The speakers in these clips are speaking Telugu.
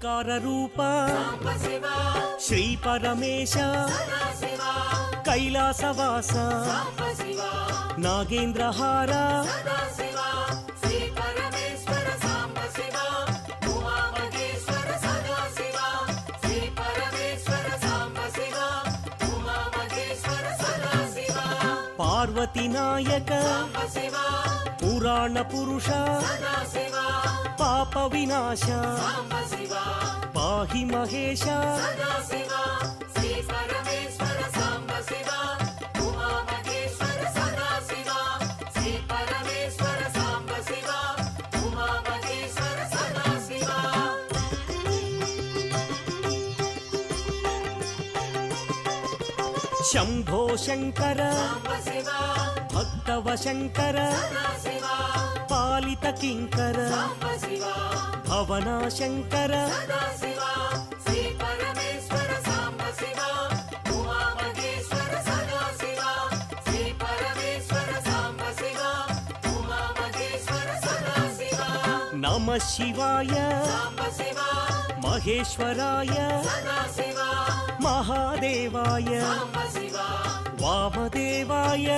ఓంకార రూప శ్రీ పరమేశ కైలాసవాస నాగేంద్రహార పార్వతీ నాయక పురాణ పురుష పాప వినాశ పాహి మహేశ శంభో శంకర భక్తవ శంకర పాలిత కింకర భవనా శంకర నమ శివాయ మహేశ్వరాయ మహాదేవాయ వామదేవాయ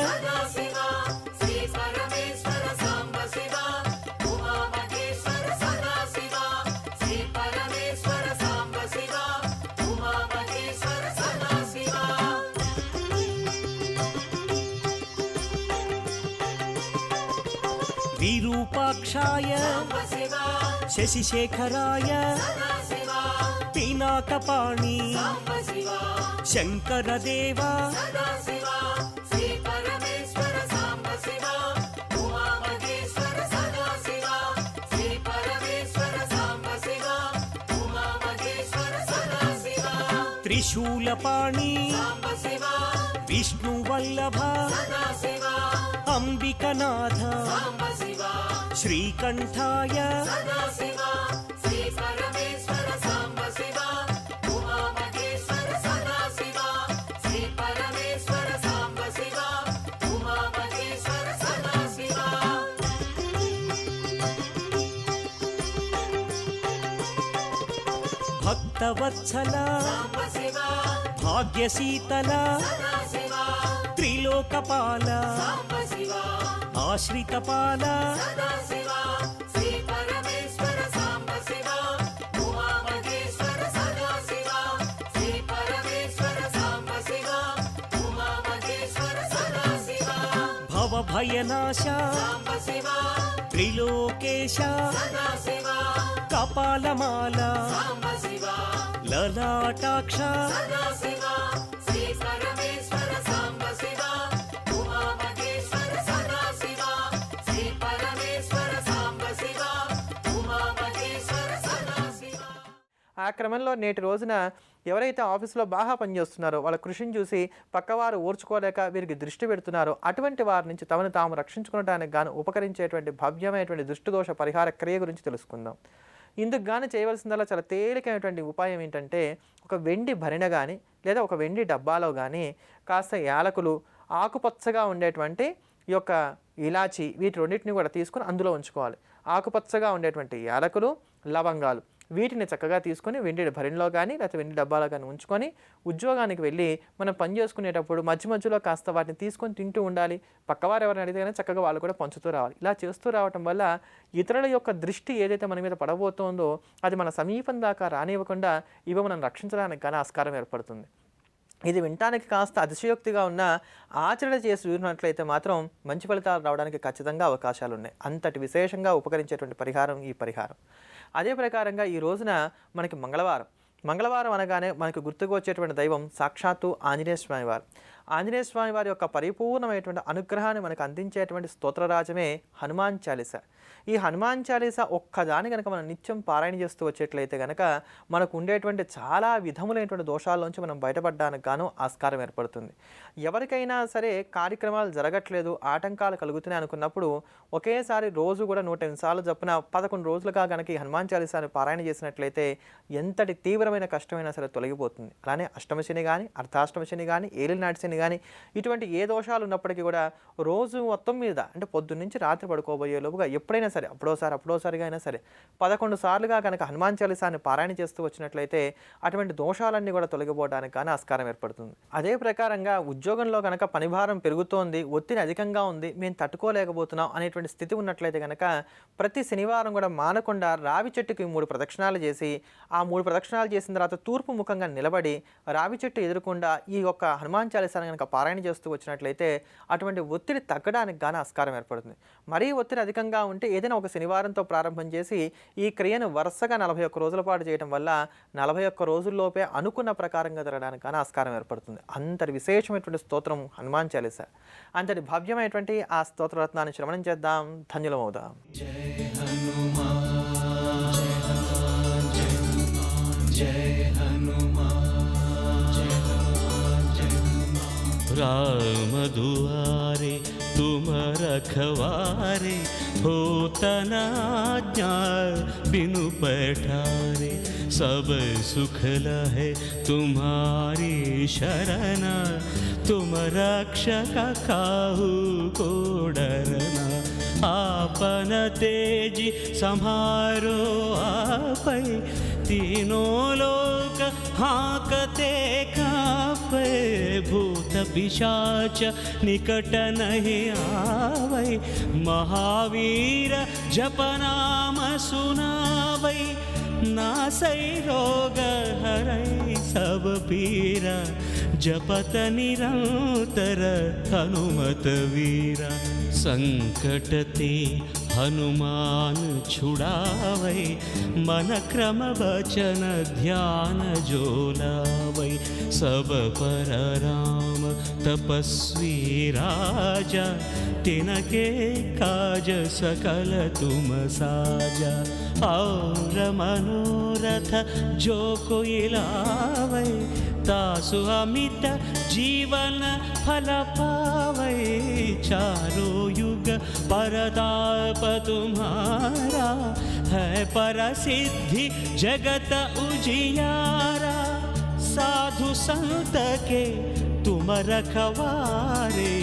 విరూపాక్షాయ శశిశేఖరాయ పినాకపాణి శంకరదేవా త్రిశూలపాణి విష్ణువల్లభ అంబికనాథ శ్రీకంఠాయ భక్తవత్సల భాగ్యశీతల త్రిలోకపాల ఆశ్రితపాల భవభయనాశ త్రిలోకేశ కపాలమాల లలాటాక్ష ఆ క్రమంలో నేటి రోజున ఎవరైతే ఆఫీసులో బాగా పనిచేస్తున్నారో వాళ్ళ కృషిని చూసి పక్కవారు ఓర్చుకోలేక వీరికి దృష్టి పెడుతున్నారో అటువంటి వారి నుంచి తమను తాము రక్షించుకోవడానికి గాను ఉపకరించేటువంటి భవ్యమైనటువంటి దృష్టిదోష పరిహార క్రియ గురించి తెలుసుకుందాం. ఇందుకు గాను చేయవలసిందల్లా చాలా తేలికైనటువంటి ఉపాయం ఏంటంటే ఒక వెండి భరిణ కానీ లేదా ఒక వెండి డబ్బాలో కానీ కాస్త యాలకులు ఆకుపచ్చగా ఉండేటువంటి ఈ యొక్క ఇలాచి వీటి రెండింటిని కూడా తీసుకుని అందులో ఉంచుకోవాలి. ఆకుపచ్చగా ఉండేటువంటి యాలకులు లవంగాలు వీటిని చక్కగా తీసుకొని వెండి భరిణలో కానీ లేకపోతే వెండి డబ్బాలో కానీ ఉంచుకొని ఉద్యోగానికి వెళ్ళి మనం పని చేసుకునేటప్పుడు మధ్య మధ్యలో కాస్త వాటిని తీసుకొని తింటూ ఉండాలి. పక్కవారు ఎవరైనా అడిగితే కానీ చక్కగా వాళ్ళు కూడా పంచుతూ రావాలి. ఇలా చేస్తూ రావటం వల్ల ఇతరుల యొక్క దృష్టి ఏదైతే మన మీద పడబోతోందో అది మన సమీపం దాకా రానివ్వకుండా ఇవి మనం రక్షించడానికి కానీ ఆస్కారం ఏర్పడుతుంది. ఇది వినటానికి కాస్త అతిశయోక్తిగా ఉన్న ఆచరణ చేసి చూసినట్లయితే మాత్రం మంచి ఫలితాలు రావడానికి ఖచ్చితంగా అవకాశాలు ఉన్నాయి. అంతటి విశేషంగా ఉపకరించేటువంటి పరిహారం ఈ పరిహారం. అదే ప్రకారంగా ఈ రోజున మనకి మంగళవారం అనగానే మనకు గుర్తుకు వచ్చేటువంటి దైవం సాక్షాత్తు ఆంజనేయ స్వామి వారు. ఆంజనేయ స్వామి వారి యొక్క పరిపూర్ణమైనటువంటి అనుగ్రహాన్ని మనకు అందించేటువంటి స్తోత్రరాజమే హనుమాన్ చాలీసా. ఈ హనుమాన్ చాలీసా ఒక్కదాని కనుక మనం నిత్యం పారాయణ చేస్తూ వచ్చేట్లయితే కనుక మనకు ఉండేటువంటి చాలా విధములైనటువంటి దోషాల్లోంచి మనం బయటపడడానికి గాను ఆస్కారం ఏర్పడుతుంది. ఎవరికైనా సరే కార్యక్రమాలు జరగట్లేదు, ఆటంకాలు కలుగుతున్నాయి అనుకున్నప్పుడు ఒకేసారి రోజు కూడా 108 సార్లు చొప్పున 11 రోజులుగా కనుక ఈ హనుమాన్ చాలీసాను పారాయణ చేసినట్లయితే ఎంతటి తీవ్రమైన కష్టమైనా సరే తొలగిపోతుంది. అలానే అష్టమ శని కానీ అర్ధాష్టమ శని కానీ ఏలినాటి శని అని కానీ ఇటువంటి ఏ దోషాలు ఉన్నప్పటికీ కూడా రోజు మొత్తం మీద అంటే పొద్దున్న నుంచి రాత్రి పడుకోబోయే లోపుగా ఎప్పుడైనా సరే అప్పుడోసారిగా అయినా సరే 11 సార్లుగా కనుక హనుమాన్ చాలీసాన్ని పారాయణ చేస్తూ వచ్చినట్లయితే అటువంటి దోషాలన్నీ కూడా తొలగిపోవడానికి కానీ ఆస్కారం ఏర్పడుతుంది. అదే ప్రకారంగా ఉద్యోగంలో కనుక పనిభారం పెరుగుతోంది, ఒత్తిడి అధికంగా ఉంది, మేము తట్టుకోలేకపోతున్నాం అనేటువంటి స్థితి ఉన్నట్లయితే కనుక ప్రతి శనివారం కూడా మానకుండా రావి చెట్టుకి 3 ప్రదక్షిణాలు చేసి ఆ 3 ప్రదక్షిణాలు చేసిన తర్వాత తూర్పు ముఖంగా నిలబడి రావి చెట్టు ఎదురకుండా ఈ యొక్క హనుమాన్ చాలీసాను కనుక పారాయణ చేస్తూ వచ్చినట్లయితే అటువంటి ఒత్తిడి తగ్గడానికి గాను ఆస్కారం ఏర్పడుతుంది. మరీ ఒత్తిడి అధికంగా ఉంటే ఏదైనా ఒక శనివారంతో ప్రారంభం చేసి ఈ క్రియను వరుసగా 41 రోజుల పాటు చేయడం వల్ల 41 రోజుల్లోపే అనుకున్న ప్రకారంగా జరగడానికి గాను ఆస్కారం ఏర్పడుతుంది. అంతటి విశేషమైనటువంటి స్తోత్రం హనుమాన్ చాలీసా. అంతటి భవ్యమైనటువంటి ఆ స్తోత్రరత్నాన్ని శ్రవణం చేద్దాం, ధన్యులమవుదాం. జయ హనుమాన్, జయ హనుమాన్, జయ హనుమాన్, జయ హనుమాన్, జయ హనుమాన్. राम दुआरे तुम रखवारे, होत न आज्ञा बिनु पैठारे. सब सुख लहे तुम्हारी शरण, तुम रक्षक काहू को डरना. आपन तेज सम्हारो आपै, तीनों लोक हाँकते कापै. भूत पिशाच निकट नहीं आवै, महावीर जप नाम सुनावै. नासै रोग हरै सब पीरा, जपत निरंतर हनुमत वीरा. संकट ते हनुमान छुड़ावै, मन क्रम वचन ध्यान जो लावै. सब पर राम तपस्वी राजा, तिनके काज सकल तुम साजा. और मनोरथ जो कोई लावै, तासु अमित जीवन फल पावै. चारों युग परताप तुम्हारा, है परसिद्धि जगत उजियारा. साधु संत के तुम रखवारे,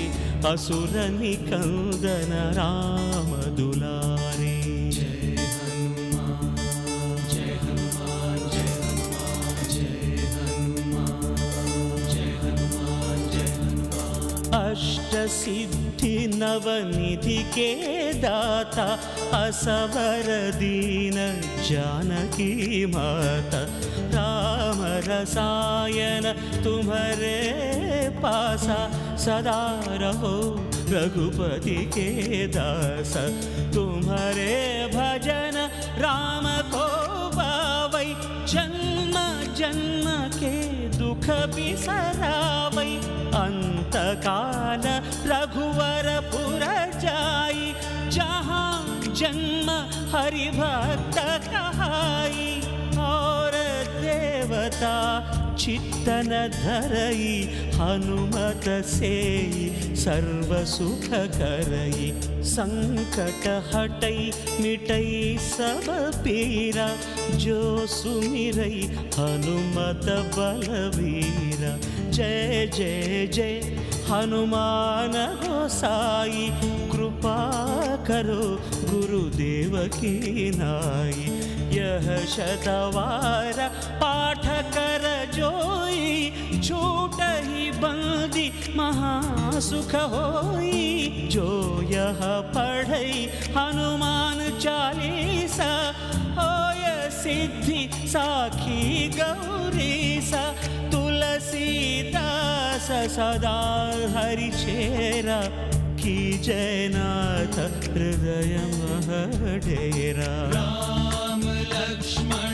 असुर निकंदन राम दुलारे. जय हनुमान, जय हनुमान, जय हनुमान, जय हनुमान, जय हनुमान, जय हनुमान. अष्ट सिद्धि नवनिधि के दाता, असवर दीन जानकी माता. राम रसायन तुम्हारे पासा, सदा रहो रघुपति के दास. तुम्हारे भजन राम को पावै, जन्म जन्म के दुख बिसरावै. अंत काल रघुवर पुर जाई, जहाँ जन्म हरि भक्त कहाई. और देवता चित्तन धरई, हनुमत से सर्व सुख करई. संकट हटई मिटई सब पीरा, जो सुमिरई हनुमत बलवीरा. जय जय जय हनुमान गोसाई, कृपा करो गुरुदेव की नाई. यह शतवार पाठ कर जोई, छूट ही बंदी महासुख होई. जो यह पढ़ई हनुमान चालीसा, होय सिद्धि साखी गौरीसा. तुलसीदास सदा हरि चेरा, की जयनाथ हृदय मह डेरा. राम लक्ष्मण